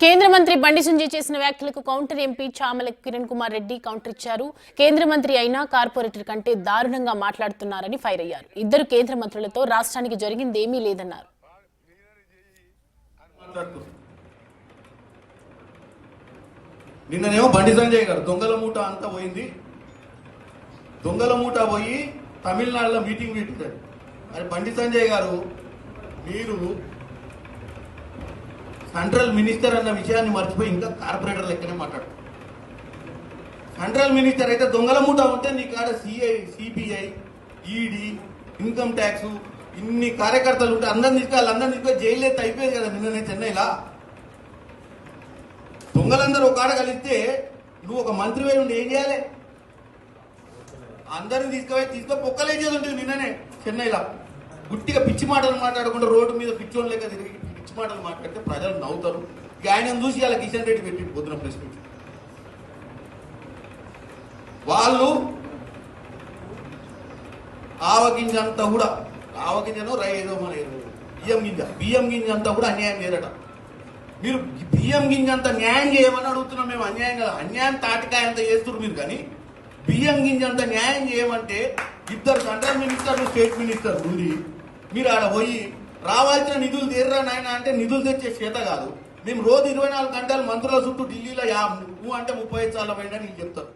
కేంద్ర మంత్రి బండి సంజయ్ చేసిన వ్యాఖ్యలకు counter MP Chamala Kiran Kumar Reddy counter ఇచ్చారు. కేంద్ర మంత్రి అయినా కార్పొరేటర్ కంటే దారుణంగా మాట్లాడుతున్నారని ఫైర్ అయ్యారు. ఇద్దరు కేంద్ర మంత్రులతో రాష్ట్రానికి జరిగిందేమీ లేదన్నారు. నిన్ననేమో బండి సంజయ్ గారు దొంగల మూట అంతా పోయింది, దొంగల మూట పోయి తమిళనాడులో మీటింగ్ పెట్టారు. అది బండి సంజయ్ గారు, మీరు సెంట్రల్ మినిస్టర్ అన్న విషయాన్ని మర్చిపోయి ఇంకా కార్పొరేటర్ లెక్కనే మాట్లాడు. సెంట్రల్ మినిస్టర్ అయితే దొంగల మూట ఉంటే నీ కాడ సిబిఐ, ఈడీ, ఇన్కమ్ ట్యాక్స్ ఇన్ని కార్యకర్తలు ఉంటే అందరిని తీసుకొని జైలు ఎత్తి అయిపోయేది కదా. నిన్ననే చెన్నైలా దొంగలందరూ ఒక కాడ కలిస్తే నువ్వు ఒక మంత్రి ఉండి ఏం చేయాలి? అందరిని తీసుకొని పొక్కలేసేది ఉంటుంది. నిన్ననే చెన్నైలా గుట్టిగా పిచ్చి మాటలు మాట్లాడకుండా రోడ్డు మీద పిచ్చోళ్ళు లెక్క తిరిగి పిచ్చి మాటలు మాట్లాడితే ప్రజలు నవ్వుతారు. ఇక ఆయన చూసి అలా కిషన్ రెడ్డి పెట్టి పొద్దున ప్రెస్ మీట్ వాళ్ళు ఆవగింజంతా కూడా ఆవగింజను ఏదో మన బియ్యం గింజ అంతా కూడా అన్యాయం చేయరట. మీరు బియ్యం గింజ అంతా న్యాయం చేయమని అడుగుతున్నాం మేము. అన్యాయం కదా, అన్యాయం తాటికాయ అంతా చేస్తున్నారు మీరు. కానీ బియ్యం గింజ అంతా న్యాయం చేయమంటే ఇద్దరు సెంట్రల్ మినిస్టర్లు స్టేట్ మినిస్టర్ ఉంది. మీరు ఆడ పోయి రావాల్సిన నిధులు తీర్రా నాయన అంటే నిధులు తెచ్చే చేత కాదు. మేము రోజు 24 గంటలు మంత్రుల చుట్టూ ఢిల్లీలో నువ్వు అంటే 35 సార్లు పోయినా నీకు చెప్తారు.